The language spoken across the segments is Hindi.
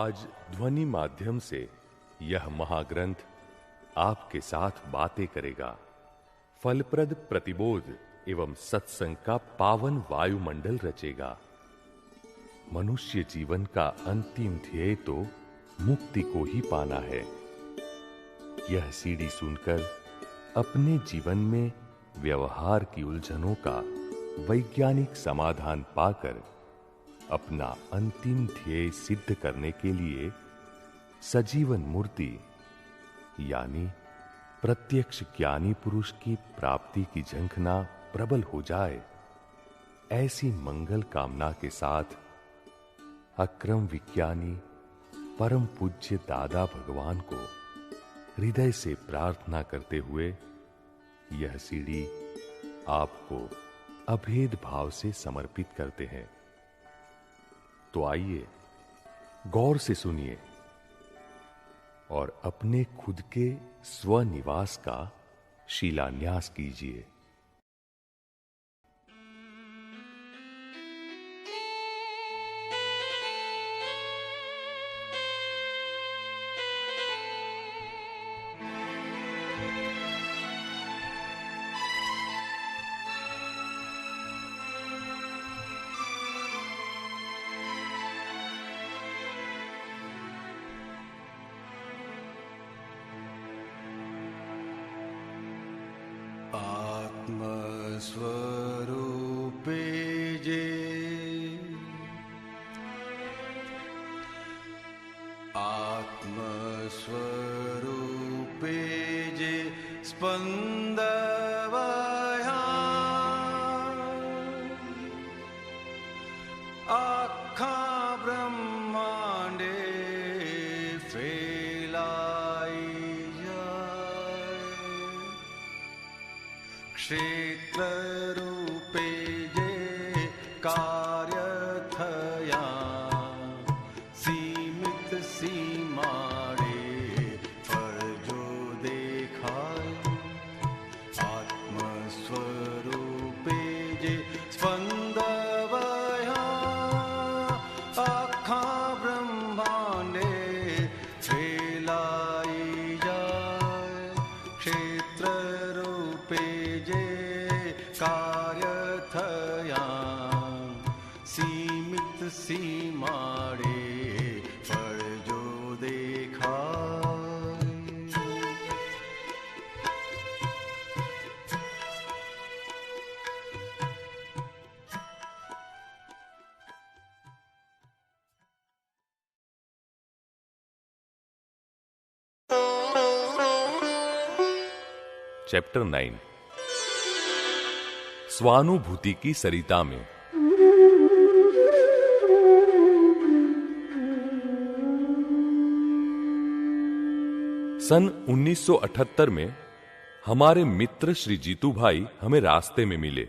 आज ध्वनि माध्यम से यह महाग्रंथ आपके साथ बातें करेगा, फलप्रद प्रतिबोध एवं सत्संग का पावन वायुमंडल रचेगा। मनुष्य जीवन का अंतिम ध्येय तो मुक्ति को ही पाना है। यह सीडी सुनकर अपने जीवन में व्यवहार की उलझनों का वैज्ञानिक समाधान पाकर अपना अंतिम ध्येय सिद्ध करने के लिए सजीवन मूर्ति यानी प्रत्यक्ष ज्ञानी पुरुष की प्राप्ति की झंखना प्रबल हो जाए, ऐसी मंगल कामना के साथ अक्रम विज्ञानी परम पूज्य दादा भगवान को हृदय से प्रार्थना करते हुए यह सीडी आपको अभेद भाव से समर्पित करते हैं। तो आइए गौर से सुनिए और अपने खुद के स्वनिवास का शिलान्यास कीजिए। स्वरूपे जे आत्मस्वरूपे जे स्पंदवया आखा ब्रह्मांडे फैलाई जाए। क्षेत्र रूपे जे कार्य थया सीमित सीमाड़े पर जो देखाय। आत्मस्वरूपे जे स्पंदवया आखा ब्रह्मांडे फैलाई जाए। क्षेत्र रूपे जे कार्य थया सीमित सीमाड़े पर जो देखा। चैप्टर 9 स्वानुभूति की सरिता में। सन 1978 में हमारे मित्र श्री जीतू भाई हमें रास्ते में मिले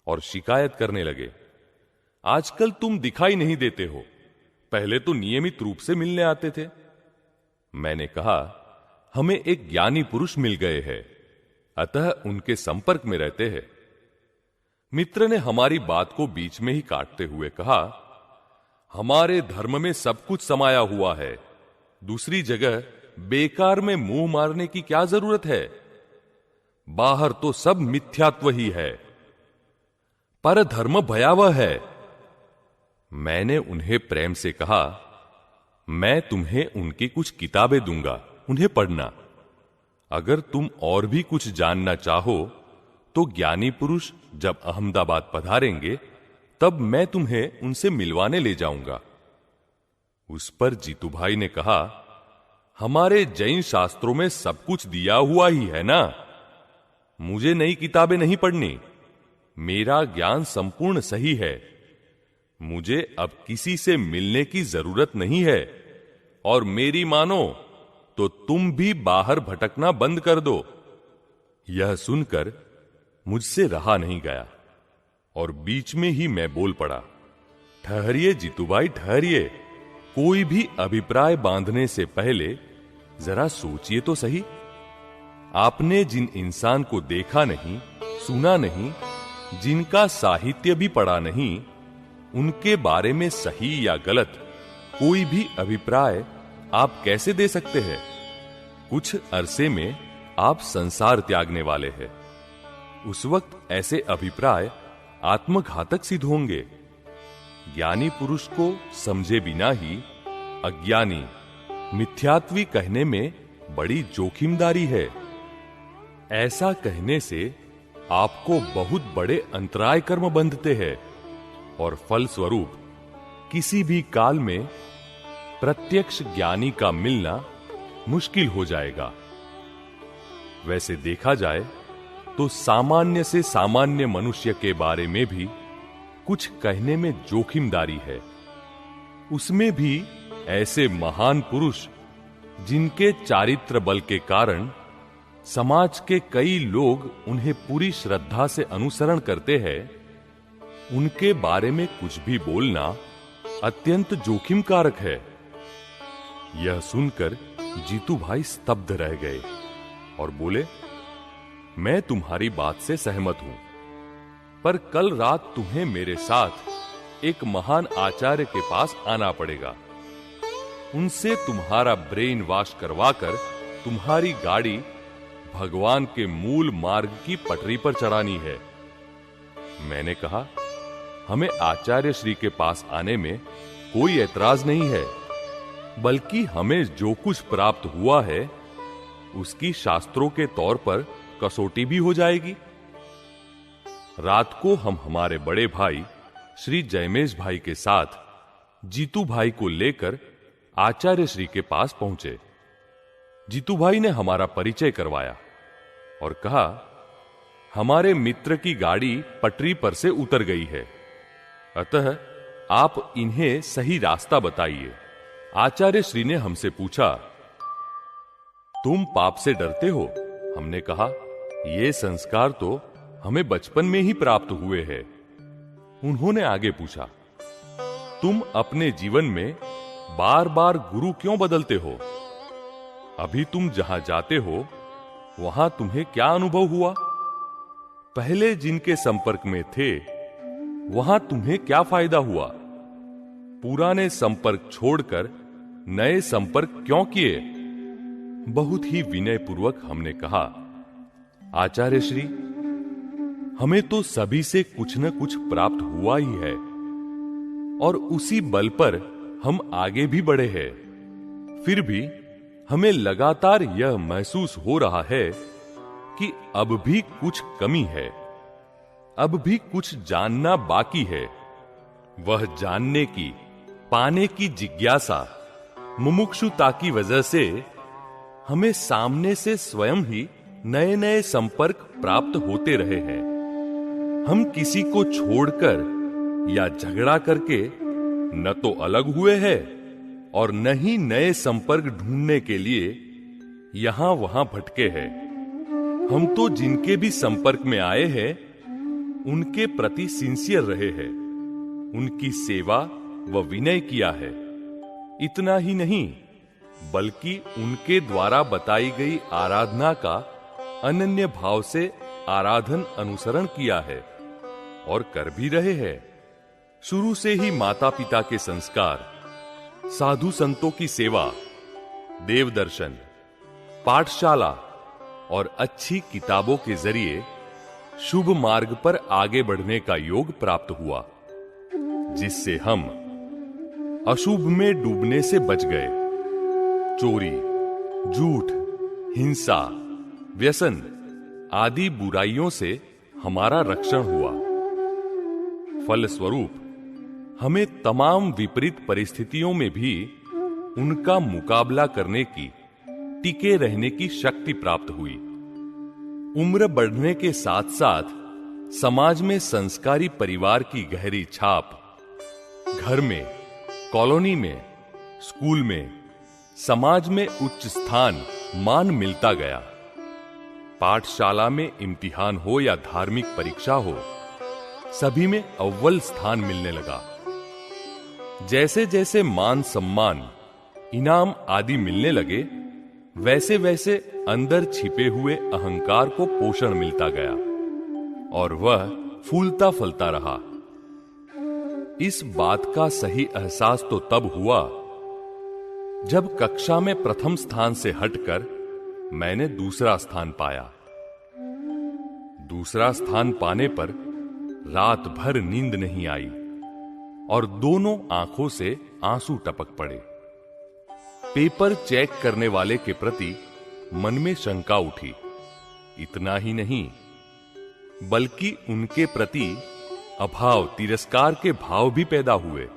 और शिकायत करने लगे, आजकल तुम दिखाई नहीं देते हो, पहले तो नियमित रूप से मिलने आते थे। मैंने कहा, हमें एक ज्ञानी पुरुष मिल गए हैं, अतः उनके संपर्क में रहते हैं। मित्र ने हमारी बात को बीच में ही काटते हुए कहा, हमारे धर्म में सब कुछ समाया हुआ है, दूसरी जगह बेकार में मुंह मारने की क्या जरूरत है। बाहर तो सब मिथ्यात्व ही है, पर धर्म भयावह है। मैंने उन्हें प्रेम से कहा, मैं तुम्हें उनकी कुछ किताबें दूंगा, उन्हें पढ़ना। अगर तुम और भी कुछ जानना चाहो तो ज्ञानी पुरुष जब अहमदाबाद पधारेंगे तब मैं तुम्हें उनसे मिलवाने ले जाऊंगा। उस पर जीतू भाई ने कहा, हमारे जैन शास्त्रों में सब कुछ दिया हुआ ही है ना, मुझे नई किताबें नहीं पढ़नी, मेरा ज्ञान संपूर्ण सही है, मुझे अब किसी से मिलने की जरूरत नहीं है, और मेरी मानो तो तुम भी बाहर भटकना बंद कर दो। यह सुनकर मुझसे रहा नहीं गया और बीच में ही मैं बोल पड़ा, ठहरिए जीतू भाई, ठहरिए, कोई भी अभिप्राय बांधने से पहले जरा सोचिए तो सही। आपने जिन इंसान को देखा नहीं, सुना नहीं, जिनका साहित्य भी पढ़ा नहीं, उनके बारे में सही या गलत कोई भी अभिप्राय आप कैसे दे सकते हैं? कुछ अरसे में आप संसार त्यागने वाले हैं। उस वक्त ऐसे अभिप्राय आत्मघातक सिद्ध होंगे। ज्ञानी पुरुष को समझे बिना ही अज्ञानी मिथ्यात्वी कहने में बड़ी जोखिमदारी है। ऐसा कहने से आपको बहुत बड़े अंतराय कर्म बंधते हैं और फलस्वरूप किसी भी काल में प्रत्यक्ष ज्ञानी का मिलना मुश्किल हो जाएगा। वैसे देखा जाए तो सामान्य से सामान्य मनुष्य के बारे में भी कुछ कहने में जोखिमदारी है। उसमें भी ऐसे महान पुरुष जिनके चारित्र बल के कारण समाज के कई लोग उन्हें पूरी श्रद्धा से अनुसरण करते हैं, उनके बारे में कुछ भी बोलना अत्यंत जोखिम कारक है। यह सुनकर जीतू भाई स्तब्ध रह गए और बोले, मैं तुम्हारी बात से सहमत हूं, पर कल रात तुम्हें मेरे साथ एक महान आचार्य के पास आना पड़ेगा। उनसे तुम्हारा ब्रेन वॉश करवाकर तुम्हारी गाड़ी भगवान के मूल मार्ग की पटरी पर चढ़ानी है। मैंने कहा, हमें आचार्य श्री के पास आने में कोई ऐतराज नहीं है, बल्कि हमें जो कुछ प्राप्त हुआ है उसकी शास्त्रों के तौर पर कसौटी भी हो जाएगी। रात को हम हमारे बड़े भाई श्री जयमेश भाई के साथ जीतू भाई को लेकर आचार्य श्री के पास पहुंचे। जीतू भाई ने हमारा परिचय करवाया और कहा, हमारे मित्र की गाड़ी पटरी पर से उतर गई है, अतः आप इन्हें सही रास्ता बताइए। आचार्य श्री ने हमसे पूछा, तुम पाप से डरते हो? हमने कहा, ये संस्कार तो हमें बचपन में ही प्राप्त हुए हैं। उन्होंने आगे पूछा, तुम अपने जीवन में बार बार गुरु क्यों बदलते हो? अभी तुम जहां जाते हो वहां तुम्हें क्या अनुभव हुआ? पहले जिनके संपर्क में थे वहां तुम्हें क्या फायदा हुआ? पुराने संपर्क छोड़कर नए संपर्क क्यों किए? बहुत ही विनय पूर्वक हमने कहा, आचार्य श्री, हमें तो सभी से कुछ न कुछ प्राप्त हुआ ही है और उसी बल पर हम आगे भी बढ़े हैं। फिर भी हमें लगातार यह महसूस हो रहा है कि अब भी कुछ कमी है, अब भी कुछ जानना बाकी है। वह जानने की, पाने की जिज्ञासा, मुमुक्षुता की वजह से हमें सामने से स्वयं ही नए नए संपर्क प्राप्त होते रहे हैं। हम किसी को छोड़कर या झगड़ा करके न तो अलग हुए हैं और न ही नए संपर्क ढूंढने के लिए यहां वहां भटके हैं। हम तो जिनके भी संपर्क में आए हैं उनके प्रति सिंसियर रहे हैं, उनकी सेवा व विनय किया है। इतना ही नहीं, बल्कि उनके द्वारा बताई गई आराधना का अनन्य भाव से आराधन अनुसरण किया है और कर भी रहे हैं। शुरू से ही माता पिता के संस्कार, साधु संतों की सेवा, देव दर्शन, पाठशाला और अच्छी किताबों के जरिए शुभ मार्ग पर आगे बढ़ने का योग प्राप्त हुआ, जिससे हम अशुभ में डूबने से बच गए। चोरी, झूठ, हिंसा, व्यसन आदि बुराइयों से हमारा रक्षण हुआ। फलस्वरूप हमें तमाम विपरीत परिस्थितियों में भी उनका मुकाबला करने की, टिके रहने की शक्ति प्राप्त हुई। उम्र बढ़ने के साथ साथ समाज में संस्कारी परिवार की गहरी छाप, घर में, कॉलोनी में, स्कूल में, समाज में उच्च स्थान, मान मिलता गया। पाठशाला में इम्तिहान हो या धार्मिक परीक्षा हो, सभी में अव्वल स्थान मिलने लगा। जैसे जैसे मान सम्मान, इनाम आदि मिलने लगे, वैसे वैसे अंदर छिपे हुए अहंकार को पोषण मिलता गया और वह फूलता फलता रहा। इस बात का सही एहसास तो तब हुआ जब कक्षा में प्रथम स्थान से हटकर मैंने दूसरा स्थान पाया। दूसरा स्थान पाने पर रात भर नींद नहीं आई और दोनों आंखों से आंसू टपक पड़े। पेपर चेक करने वाले के प्रति मन में शंका उठी। इतना ही नहीं, बल्कि उनके प्रति अभाव, तिरस्कार के भाव भी पैदा हुए,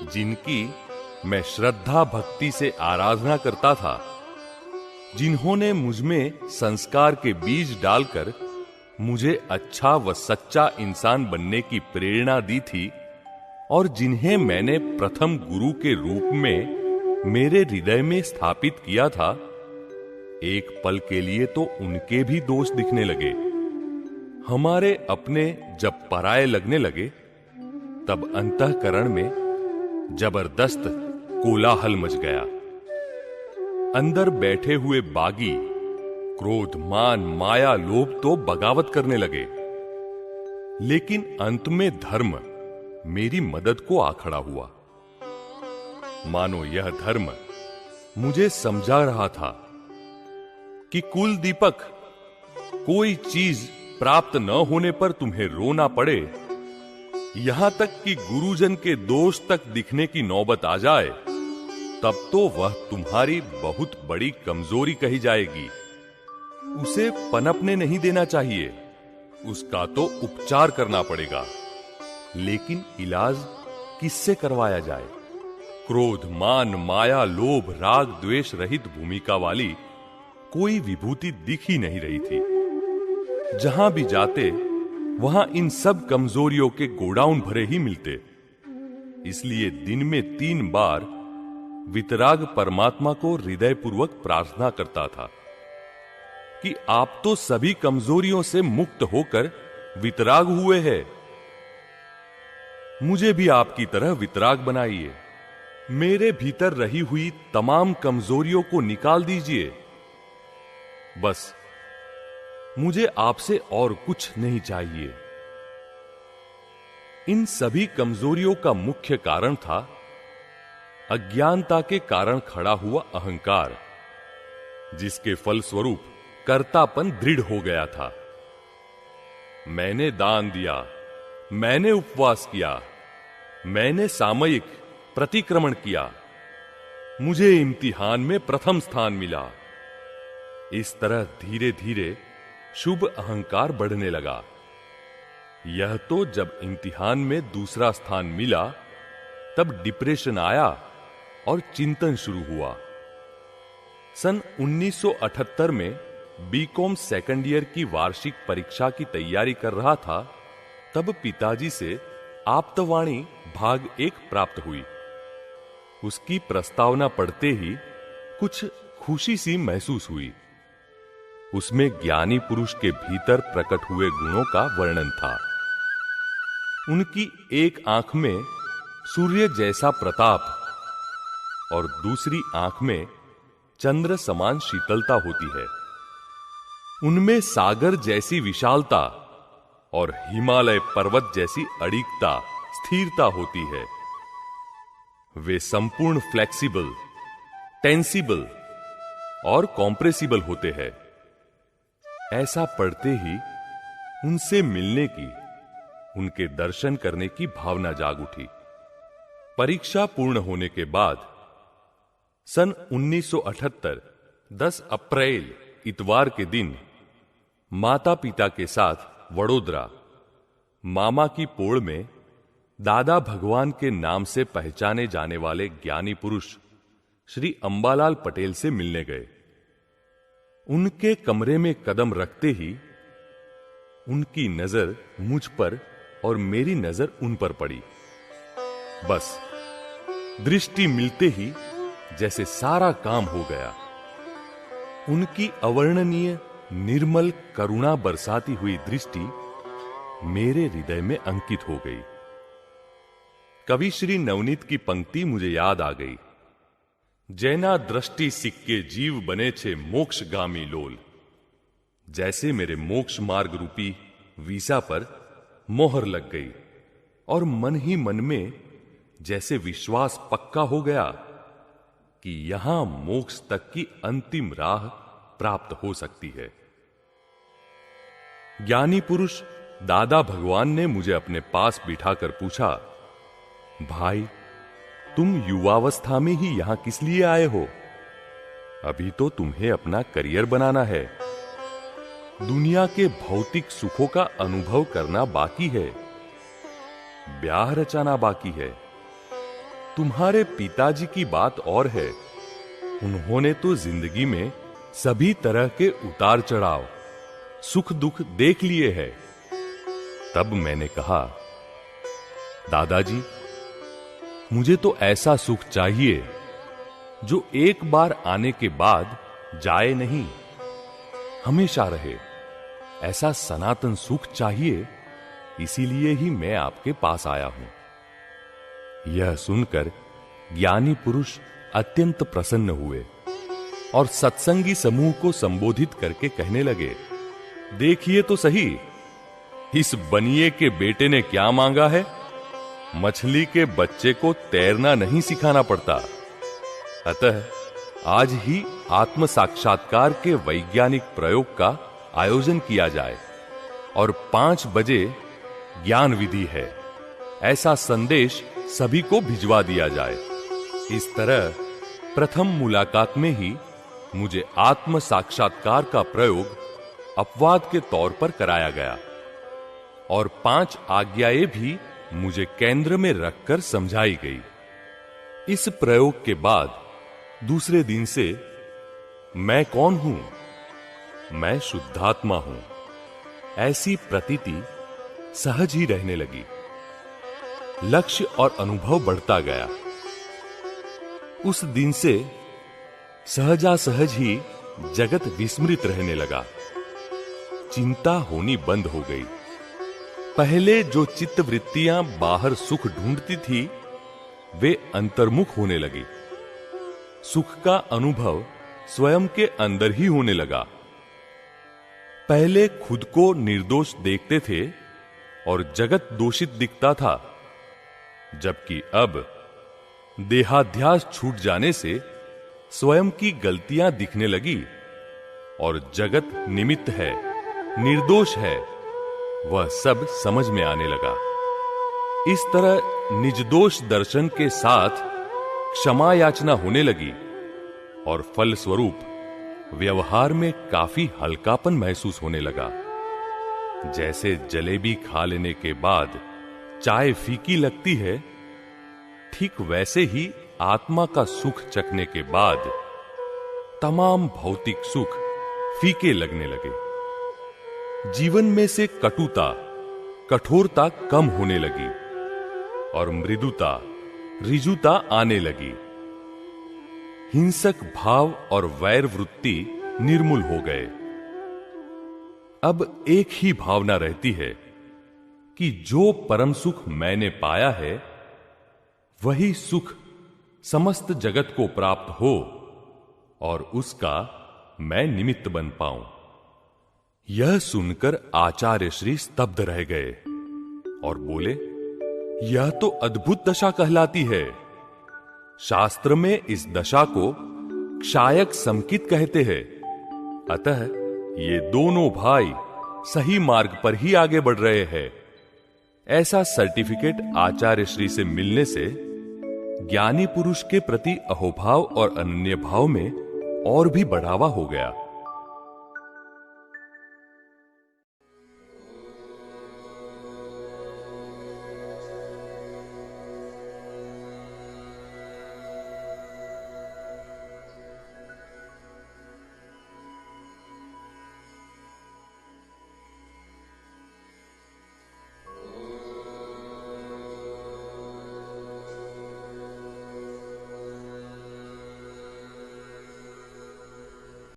जिनकी मैं श्रद्धा भक्ति से आराधना करता था, जिन्होंने मुझमें संस्कार के बीज डालकर मुझे अच्छा व सच्चा इंसान बनने की प्रेरणा दी थी, और जिन्हें मैंने प्रथम गुरु के रूप में मेरे हृदय में स्थापित किया था, एक पल के लिए तो उनके भी दोष दिखने लगे। हमारे अपने जब पराये लगने लगे, तब अंतःकरण में जबरदस्त कोलाहल मच गया। अंदर बैठे हुए बागी क्रोध, मान, माया, लोभ तो बगावत करने लगे, लेकिन अंत में धर्म मेरी मदद को आ खड़ा हुआ। मानो यह धर्म मुझे समझा रहा था कि कुल दीपक, कोई चीज प्राप्त न होने पर तुम्हें रोना पड़े, यहां तक कि गुरुजन के दोष तक दिखने की नौबत आ जाए, तब तो वह तुम्हारी बहुत बड़ी कमजोरी कही जाएगी। उसे पनपने नहीं देना चाहिए, उसका तो उपचार करना पड़ेगा। लेकिन इलाज किससे करवाया जाए? क्रोध, मान, माया, लोभ, राग, द्वेष रहित भूमिका वाली कोई विभूति दिख ही नहीं रही थी। जहां भी जाते वहां इन सब कमजोरियों के गोडाउन भरे ही मिलते। इसलिए दिन में 3 बार वितराग परमात्मा को हृदयपूर्वक प्रार्थना करता था कि आप तो सभी कमजोरियों से मुक्त होकर वितराग हुए हैं, मुझे भी आपकी तरह वितराग बनाइए। मेरे भीतर रही हुई तमाम कमजोरियों को निकाल दीजिए। बस मुझे आपसे और कुछ नहीं चाहिए। इन सभी कमजोरियों का मुख्य कारण था अज्ञानता के कारण खड़ा हुआ अहंकार, जिसके फलस्वरूप कर्तापन दृढ़ हो गया था। मैंने दान दिया, मैंने उपवास किया, मैंने सामयिक प्रतिक्रमण किया, मुझे इम्तिहान में प्रथम स्थान मिला। इस तरह धीरे धीरे शुभ अहंकार बढ़ने लगा। यह तो जब इम्तिहान में दूसरा स्थान मिला, तब डिप्रेशन आया और चिंतन शुरू हुआ। सन 1978 में बीकॉम सेकंड ईयर की वार्षिक परीक्षा की तैयारी कर रहा था, तब पिताजी से आप्तवाणी भाग 1 प्राप्त हुई। उसकी प्रस्तावना पढ़ते ही कुछ खुशी सी महसूस हुई। उसमें ज्ञानी पुरुष के भीतर प्रकट हुए गुणों का वर्णन था। उनकी एक आंख में सूर्य जैसा प्रताप और दूसरी आंख में चंद्र समान शीतलता होती है। उनमें सागर जैसी विशालता और हिमालय पर्वत जैसी अडिगता, स्थिरता होती है। वे संपूर्ण फ्लेक्सिबल, टेंसिबल और कॉम्प्रेसिबल होते हैं। ऐसा पढ़ते ही उनसे मिलने की, उनके दर्शन करने की भावना जाग उठी। परीक्षा पूर्ण होने के बाद सन 1978 10 अप्रैल इतवार के दिन माता पिता के साथ वडोदरा मामा की पोड़ में दादा भगवान के नाम से पहचाने जाने वाले ज्ञानी पुरुष श्री अंबालाल पटेल से मिलने गए। उनके कमरे में कदम रखते ही उनकी नजर मुझ पर और मेरी नजर उन पर पड़ी। बस दृष्टि मिलते ही जैसे सारा काम हो गया। उनकी अवर्णनीय निर्मल करुणा बरसाती हुई दृष्टि मेरे हृदय में अंकित हो गई। कवि श्री नवनीत की पंक्ति मुझे याद आ गई। जैना दृष्टि सिक्के जीव बने छे मोक्षगामी लोल। जैसे मेरे मोक्ष मार्ग रूपी वीसा पर मोहर लग गई और मन ही मन में जैसे विश्वास पक्का हो गया कि यहां मोक्ष तक की अंतिम राह प्राप्त हो सकती है। ज्ञानी पुरुष दादा भगवान ने मुझे अपने पास बिठाकर पूछा, भाई, तुम युवावस्था में ही यहां किस लिए आए हो? अभी तो तुम्हें अपना करियर बनाना है। दुनिया के भौतिक सुखों का अनुभव करना बाकी है, ब्याह रचाना बाकी है। तुम्हारे पिताजी की बात और है, उन्होंने तो जिंदगी में सभी तरह के उतार चढ़ाव, सुख दुख देख लिए हैं। तब मैंने कहा, दादाजी, मुझे तो ऐसा सुख चाहिए जो एक बार आने के बाद जाए नहीं, हमेशा रहे। ऐसा सनातन सुख चाहिए, इसीलिए ही मैं आपके पास आया हूं। यह सुनकर ज्ञानी पुरुष अत्यंत प्रसन्न हुए और सत्संगी समूह को संबोधित करके कहने लगे, देखिए तो सही, इस बनिए के बेटे ने क्या मांगा है? मछली के बच्चे को तैरना नहीं सिखाना पड़ता। अतः आज ही आत्म साक्षात्कार के वैज्ञानिक प्रयोग का आयोजन किया जाए और 5 बजे ज्ञान विधि है, ऐसा संदेश सभी को भिजवा दिया जाए। इस तरह प्रथम मुलाकात में ही मुझे आत्म साक्षात्कार का प्रयोग अपवाद के तौर पर कराया गया और 5 आज्ञाएं भी मुझे केंद्र में रखकर समझाई गई। इस प्रयोग के बाद दूसरे दिन से मैं कौन हूं? मैं शुद्धात्मा हूं, ऐसी प्रतीति सहज ही रहने लगी। लक्ष्य और अनुभव बढ़ता गया। उस दिन से सहजा सहज ही जगत विस्मृत रहने लगा। चिंता होनी बंद हो गई। पहले जो चित्तवृत्तियां बाहर सुख ढूंढती थी, वे अंतर्मुख होने लगी। सुख का अनुभव स्वयं के अंदर ही होने लगा। पहले खुद को निर्दोष देखते थे और जगत दोषित दिखता था, जबकि अब देहाध्यास छूट जाने से स्वयं की गलतियां दिखने लगी और जगत निमित्त है, निर्दोष है, वह सब समझ में आने लगा। इस तरह निजदोष दर्शन के साथ क्षमा याचना होने लगी और फल स्वरूप व्यवहार में काफी हल्कापन महसूस होने लगा। जैसे जलेबी खा लेने के बाद चाय फीकी लगती है, ठीक वैसे ही आत्मा का सुख चखने के बाद तमाम भौतिक सुख फीके लगने लगे। जीवन में से कटुता, कठोरता कम होने लगी और मृदुता, ऋजुता आने लगी। हिंसक भाव और वैर वृत्ति निर्मूल हो गए। अब एक ही भावना रहती है कि जो परम सुख मैंने पाया है, वही सुख समस्त जगत को प्राप्त हो और उसका मैं निमित्त बन पाऊं। यह सुनकर आचार्य श्री स्तब्ध रह गए और बोले, यह तो अद्भुत दशा कहलाती है। शास्त्र में इस दशा को क्षायक संकित कहते हैं। अतः ये दोनों भाई सही मार्ग पर ही आगे बढ़ रहे हैं। ऐसा सर्टिफिकेट आचार्य श्री से मिलने से ज्ञानी पुरुष के प्रति अहोभाव और अनन्य भाव में और भी बढ़ावा हो गया।